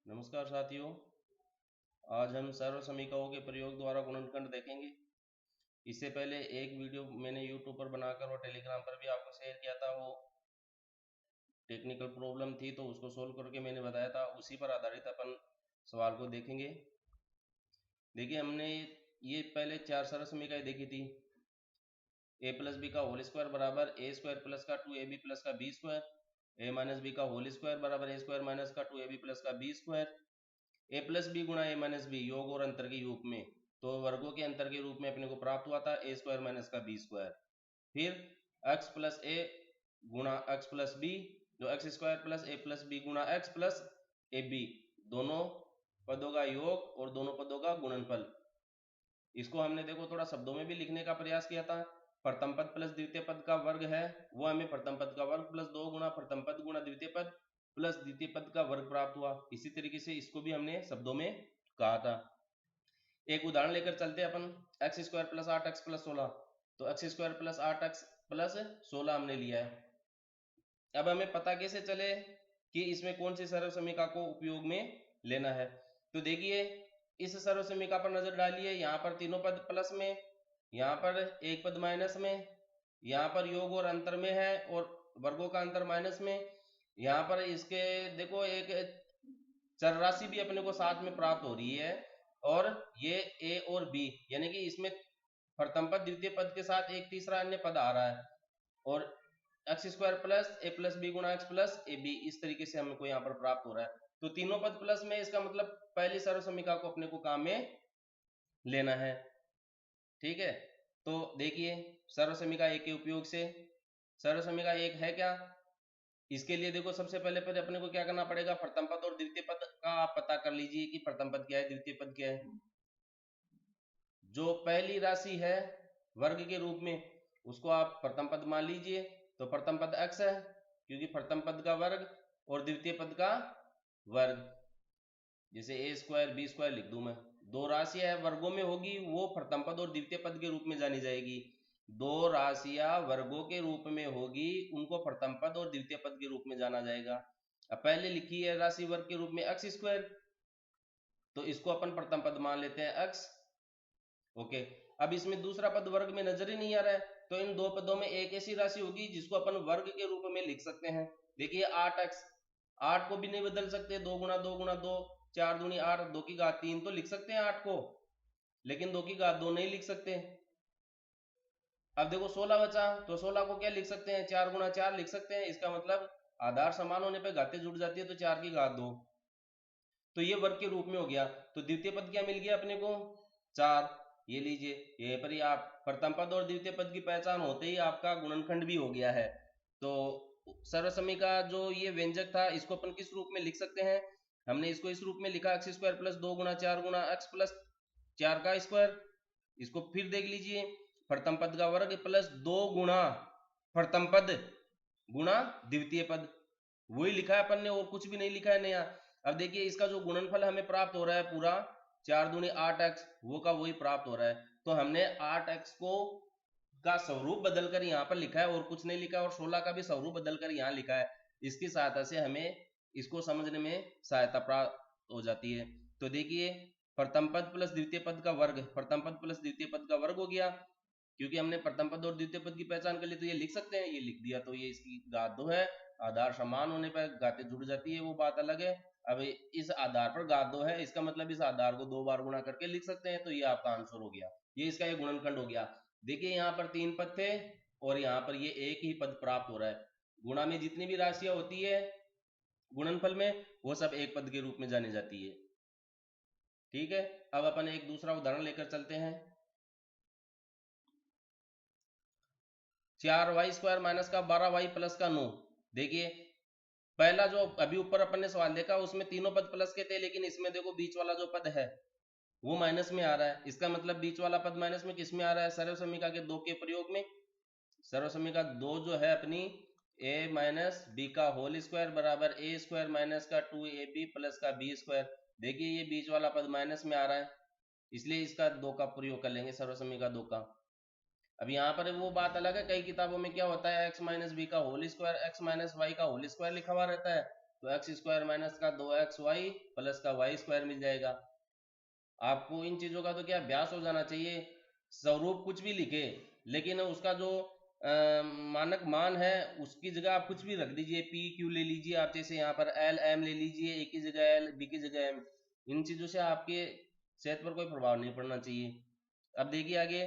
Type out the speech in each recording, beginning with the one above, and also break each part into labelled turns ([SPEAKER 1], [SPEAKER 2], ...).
[SPEAKER 1] नमस्कार साथियों, आज हम सर्व समीकरणों के प्रयोग द्वारा गुणनखंड देखेंगे। इससे पहले एक वीडियो मैंने यूट्यूब पर बनाकर और टेलीग्राम पर भी आपको शेयर किया था। वो टेक्निकल प्रॉब्लम थी तो उसको सोल्व करके मैंने बताया था, उसी पर आधारित अपन सवाल को देखेंगे। देखिए, हमने ये पहले 4 सर्व समीकरण देखी थी। ए प्लस बी का होल स्क्वायर बराबर ए स्क्वायर प्लस का 2ab प्लस का बी स्क्वायर, ए माइनस बी का होल स्क्वायर बराबर ए स्क्वायर माइनस का 2ab प्लस का बी स्क्वायर, ए प्लस बी गुणा ए माइनस बी योग और अंतर के रूप में, तो वर्गों के अंतर के रूप में अपने को प्राप्त हुआ था ए स्क्वायर माइनस का बी स्क्वायर। फिर एक्स प्लस ए गुणा एक्स प्लस बी, जो एक्स स्क्वायर प्लस ए प्लस बी गुणा एक्स प्लस ए बी, दोनों पदों का योग और दोनों पदों का गुणनफल। इसको हमने देखो थोड़ा शब्दों में भी लिखने का प्रयास किया था। प्रथम पद प्लस द्वितीय पद का वर्ग है, वो हमें प्रथम पद का वर्ग प्लस 2 गुणा प्रथम पद गुणा द्वितीय पद प्लस द्वितीय पद का वर्ग प्राप्त हुआ। इसी तरीके से इसको भी हमने शब्दों में कहा था। एक उदाहरण लेकर चलते हैं अपन। X square plus 8x plus 16, तो x square plus 8x plus 16 हमने लिया है। अब हमें पता कैसे चले कि इसमें कौन सी सर्व समीकरण को उपयोग में लेना है। तो देखिए, इस सर्व समीकरण पर नजर डालिए। यहाँ पर तीनों पद प्लस में, यहाँ पर एक पद माइनस में, यहाँ पर योग और अंतर में है और वर्गों का अंतर माइनस में। यहाँ पर इसके देखो एक चर राशि भी अपने को साथ में प्राप्त हो रही है, और ये ए और बी, यानी कि इसमें प्रथम पद द्वितीय पद के साथ एक तीसरा अन्य पद आ रहा है, और एक्स स्क्वायर प्लस ए प्लस बी गुणा एक्स प्लस ए बी, इस तरीके से हमको यहाँ पर प्राप्त हो रहा है। तो तीनों पद प्लस में, इसका मतलब पहली सर्व समीकरण को अपने को काम में लेना है। ठीक है, तो देखिए सर्व समीकरण एक के उपयोग से। सर्व समीकरण एक है क्या, इसके लिए देखो सबसे पहले अपने को क्या करना पड़ेगा, प्रथम पद और द्वितीय पद का आप पता कर लीजिए कि प्रथम पद क्या है, द्वितीय पद क्या है। जो पहली राशि है वर्ग के रूप में, उसको आप प्रथम पद मान लीजिए। तो प्रथम पद x है, क्योंकि प्रथम पद का वर्ग और द्वितीय पद का वर्ग, जैसे ए स्क्वायर बी स्क्वायर लिख दूं मैं। दो राशियां वर्गों में होगी, वो प्रथम पद और द्वितीय पद के रूप में जानी जाएगी। दो राशियां वर्गों के रूप में होगी, उनको प्रथम पद और द्वितीय पद के रूप में जाना जाएगा। अब पहले लिखी है राशि वर्ग के रूप में एक्स स्क्वायर, तो इसको अपन प्रथम पद मान लेते हैं x। ओके, अब इसमें दूसरा पद वर्ग में नजर ही नहीं आ रहा है, तो इन दो पदों में एक ऐसी राशि होगी जिसको अपन वर्ग के रूप में लिख सकते हैं। देखिए 8x, 8 को भी नहीं बदल सकते, 2 गुणा 2 गुणा 2, 4 दूनी 8, 2 की घात 3 तो लिख सकते हैं 8 को, लेकिन 2 की घात 2 नहीं लिख सकते। अब देखो 16 बचा, तो 16 को क्या लिख सकते हैं, 4 गुणा 4 लिख सकते हैं। इसका मतलब आधार समान होने पर घातें जुड़ जाती है, तो 4 की घात 2, तो ये वर्ग के रूप में हो गया। तो द्वितीय पद क्या मिल गया अपने को, 4। ये लीजिए, यहीं पर ही आप प्रथम पद और द्वितीय पद की पहचान होते ही आपका गुणनखंड भी हो गया है। तो सर्व समीकरण जो ये व्यंजक था, इसको अपन किस रूप में लिख सकते हैं, हमने इसको इस रूप में लिखा, एक्स स्क्वायर प्लस 2 गुणा 4 गुणा एक्स प्लस 4 का स्क्वायर। इसको फिर देख लीजिए, प्रथम पद का वर्ग प्लस 2 गुणा प्रथम पद गुणा द्वितीय पद, वही लिखा है अपन ने, और कुछ भी नहीं लिखा है नया। अब देखिए इसका जो गुणनफल हमें प्राप्त हो रहा है पूरा 4 दूनी 8x, वो का वही प्राप्त हो रहा है। तो हमने 8x को का स्वरूप बदलकर यहाँ पर लिखा है, और कुछ नहीं लिखा, और 16 का भी स्वरूप बदलकर यहाँ लिखा है। इसकी सहायता से हमें इसको समझने में सहायता प्राप्त हो जाती है। तो देखिए, प्रथम पद प्लस द्वितीय पद का वर्ग, प्रथम पद प्लस द्वितीय पद का वर्ग हो गया, क्योंकि हमने प्रथम पद और द्वितीय पद की पहचान कर ली, तो ये लिख सकते हैं, ये लिख दिया। तो ये इसकी घात 2 है, आधार समान होने पर घातें जुड़ जाती है, वो बात अलग है। अब इस आधार पर घात 2 है, इसका मतलब इस आधार को 2 बार गुणा करके लिख सकते हैं। तो ये आपका आंसर हो गया, ये इसका ये गुणनखंड हो गया। देखिए यहाँ पर 3 पद थे और यहाँ पर ये एक ही पद प्राप्त हो रहा है। गुणा में जितनी भी राशियां होती है गुणनफल में, वो सब एक पद के रूप में जानी जाती है। ठीक है, अब अपन एक दूसरा उदाहरण लेकर चलते हैं। 4y स्क्वायर माइनस का 12y प्लस का 9। देखिए पहला जो अभी ऊपर अपन ने सवाल देखा, उसमें तीनों पद प्लस के थे, लेकिन इसमें देखो बीच वाला जो पद है वो माइनस में आ रहा है। इसका मतलब बीच वाला पद माइनस में किस में आ रहा है, सर्व समीकरण के 2 के प्रयोग में। सर्व समीकरण 2 जो है अपनी, a माइनस बी का होल स्क्वायर बराबर ए स्क्वायर माइनस का 2ab प्लस का बी स्क्वायर। देखिए ये बीच वाला पद माइनस में आ रहा है, इसलिए इसका 2 का प्रयोग कर लेंगे, सर्व समीकरण 2 का। अब यहाँ पर वो बात अलग है, कई किताबों में क्या होता है, x माइनस बी का whole square, x minus Y का होल स्क्वायर लिखा हुआ रहता है, तो एक्स स्क्वायर माइनस का 2xy प्लस का वाई स्क्वायर मिल जाएगा। आपको इन चीज़ों का तो क्या अभ्यास हो जाना चाहिए। स्वरूप कुछ भी लिखे लेकिन उसका जो मानक मान है उसकी जगह आप कुछ भी रख दीजिए, पी क्यू ले लीजिए आप, जैसे यहाँ पर एल एम ले लीजिए, ए की जगह एल, बी की जगह एम। इन चीज़ों से आपके सेहत पर कोई प्रभाव नहीं पड़ना चाहिए। अब देखिए आगे,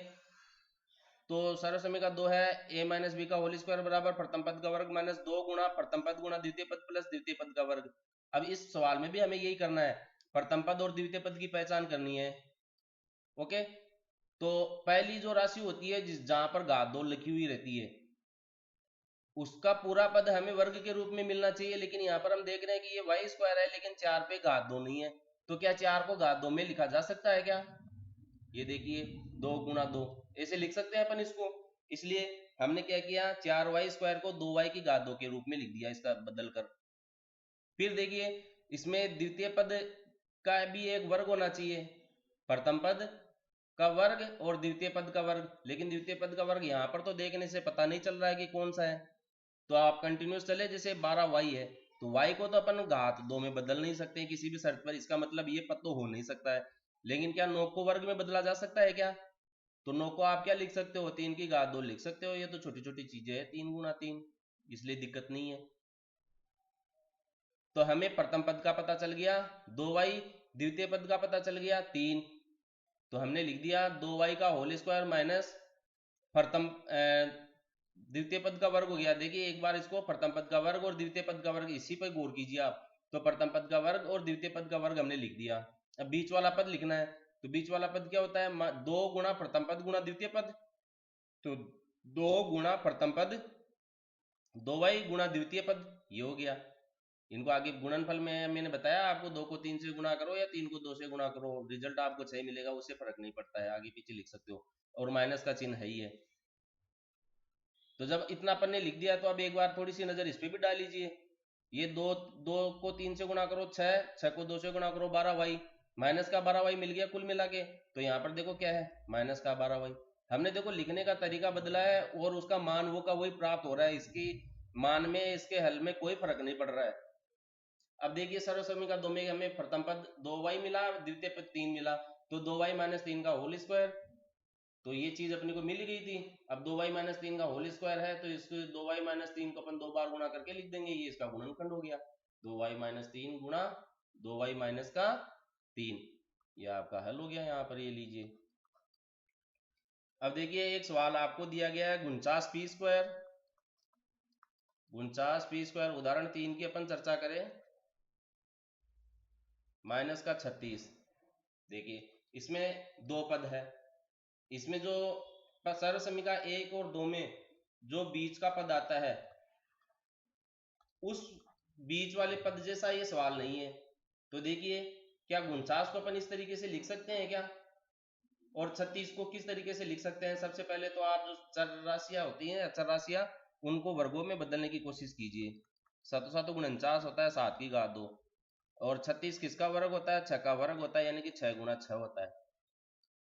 [SPEAKER 1] तो सर्व समीका 2 है a माइनस बी का होल स्क्वायर बराबर प्रथम पद का वर्ग माइनस 2 गुणा प्रथम पद गुणा द्वितीय पद प्लस द्वितीय पद का वर्ग। अब इस सवाल में भी हमें यही करना है, प्रथम पद और द्वितीय पद की पहचान करनी है। ओके, तो पहली जो राशि होती है जहां पर घात 2 लिखी हुई रहती है उसका पूरा पद हमें वर्ग के रूप में मिलना चाहिए, लेकिन यहाँ पर हम देख रहे हैं कि ये वाई स्क्वायर है लेकिन 4 पे घात 2 नहीं है। तो क्या 4 को घात 2 में लिखा जा सकता है क्या? ये देखिए 2 गुणा 2 ऐसे लिख सकते हैं अपन इसको। इसलिए हमने क्या किया, 4y स्क्वायर को 2y की घात 2 के रूप में लिख दिया इसका बदल कर। फिर देखिए इसमें द्वितीय पद का भी एक वर्ग होना चाहिए, प्रथम पद का वर्ग और द्वितीय पद का वर्ग, लेकिन द्वितीय पद का वर्ग यहाँ पर तो देखने से पता नहीं चल रहा है कि कौन सा है। तो आप कंटिन्यूस चले, जैसे 12y है तो y को तो अपन घात 2 में बदल नहीं सकते किसी भी शर्त पर, इसका मतलब ये पद तो हो नहीं सकता है। लेकिन क्या 9 को वर्ग में बदला जा सकता है क्या? तो 9 को आप क्या लिख सकते हो, 3 की घात 2 लिख सकते हो। ये तो छोटी छोटी चीजें हैं, 3 गुणा 3, इसलिए दिक्कत नहीं है। तो हमें प्रथम पद का पता चल गया 2y, द्वितीय पद का पता चल गया 3। तो हमने लिख दिया 2y का होल स्क्वायर माइनस प्रथम द्वितीय पद का वर्ग हो गया। देखिए एक बार इसको प्रथम पद का वर्ग और द्वितीय पद का वर्ग इसी पर गौर कीजिए आप। तो प्रथम पद का वर्ग और द्वितीय पद का वर्ग हमने लिख दिया। अब बीच वाला पद लिखना है, तो बीच वाला पद क्या होता है, 2 गुणा प्रथम पद गुणा द्वितीय पद। तो 2 गुणा प्रथम पद 2y गुणा द्वितीय पद, ये हो गया। इनको आगे गुणनफल में मैंने बताया आपको, 2 को 3 से गुणा करो या 3 को 2 से गुणा करो, रिजल्ट आपको सही मिलेगा, उससे फर्क नहीं पड़ता है, आगे पीछे लिख सकते हो, और माइनस का चिन्ह है ही है। तो जब इतना अपन ने लिख दिया तो अब एक बार थोड़ी सी नजर इस पे भी डाल लीजिए। ये 2 को 3 से गुणा करो 6 को 2 से गुणा करो 12y, माइनस का 12y मिल गया कुल मिला के। तो यहाँ पर देखो क्या है, माइनस का 12y। हमने देखो लिखने का तरीका बदला है और उसका मान वो का वही प्राप्त हो रहा है, इसकी मान में इसके हल में कोई फर्क नहीं पड़ रहा है। अब देखिए सर्व समीकरण 2 में हमें प्रथम पद 2y मिला, द्वितीय पद 3 मिला, तो 2y माइनस 3 का होल स्क्वायर, तो ये चीज अपने को मिल गई थी। अब 2y माइनस 3 का होल स्क्वायर है तो इसको 2y माइनस 3 को अपन 2 बार गुणा करके लिख देंगे, ये इसका गुणनखंड हो गया। 2y माइनस 3 गुणा 2y माइनस का 3, ये आपका हल हो गया। यहाँ पर ये लीजिए। अब देखिए एक सवाल आपको दिया गया है 49p स्क्वायर, 49p स्क्वायर उदाहरण 3 की अपन चर्चा करें, माइनस का 36। देखिए इसमें 2 पद है, इसमें जो सर्व समीकरण 1 और 2 में जो बीच का पद आता है उस बीच वाले पद जैसा ये सवाल नहीं है। तो देखिए क्या 49 को अपन इस तरीके से लिख सकते हैं क्या, और 36 को किस तरीके से लिख सकते हैं? सबसे पहले तो आप जो चर राशियां होती हैं, अचर राशियां, उनको वर्गों में बदलने की कोशिश कीजिए। 7 7 49 होता है 7 की घात 2, और 36 किसका वर्ग होता है, 6 का वर्ग होता है, यानी कि 6 गुणा 6 होता है।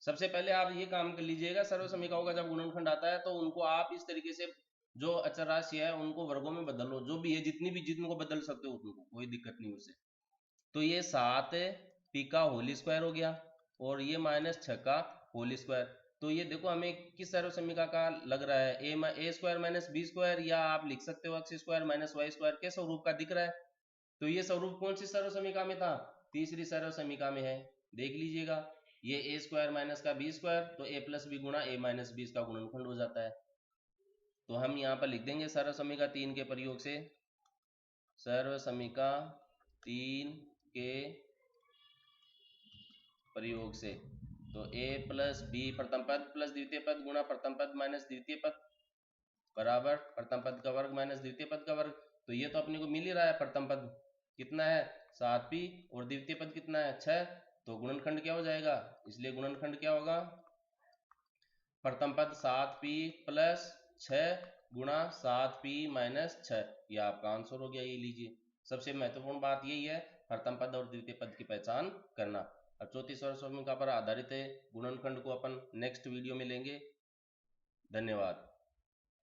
[SPEAKER 1] सबसे पहले आप ये काम कर लीजिएगा, सर्व समीकरणों का जब गुणनखंड आता है तो उनको आप इस तरीके से जो अचर राशि है उनको वर्गों में बदल लो, जो भी है जितनी भी जिनको बदल सकते हो उनको, कोई दिक्कत नहीं उससे। तो ये 7 पी का होल स्क्वायर हो गया और ये माइनस 6 का होल स्क्वायर। तो ये देखो हमें किस सर्व समीकरण का लग रहा है, A square minus B square, या आप लिख सकते हो X square minus Y square के स्वरूप का दिख रहा है। तो ये स्वरूप कौन सी सर्व समीकरण में था, तीसरी सर्व समीकरण में है, देख लीजिएगा। ये ए स्क्वायर माइनस का बी स्क्वायर, तो ए प्लस बी गुणा ए माइनस बी इसका गुणनखंड हो जाता है। तो हम यहाँ पर लिख देंगे सर्व समीकरण 3 के प्रयोग से, सर्व समीकरण 3 के प्रयोग से, तो a प्लस बी प्रथम पद प्लस द्वितीय पद गुणा प्रथम पद माइनस द्वितीय पद बराबर प्रथम पद का वर्ग माइनस द्वितीय पद का वर्ग। तो ये तो अपने को मिल ही रहा है, प्रथम पद कितना है 7p और द्वितीय पद कितना है 6, तो गुणनखंड क्या हो जाएगा, इसलिए गुणनखंड क्या होगा, प्रथम पद 7p प्लस 6 गुणा 7p माइनस 6, ये आपका आंसर हो गया। ये लीजिए, सबसे महत्वपूर्ण बात यही है प्रथम पद और द्वितीय पद की पहचान करना। अब चौथी सर्व समीकरण पर आधारित है गुणनखंड को अपन नेक्स्ट वीडियो में लेंगे। धन्यवाद।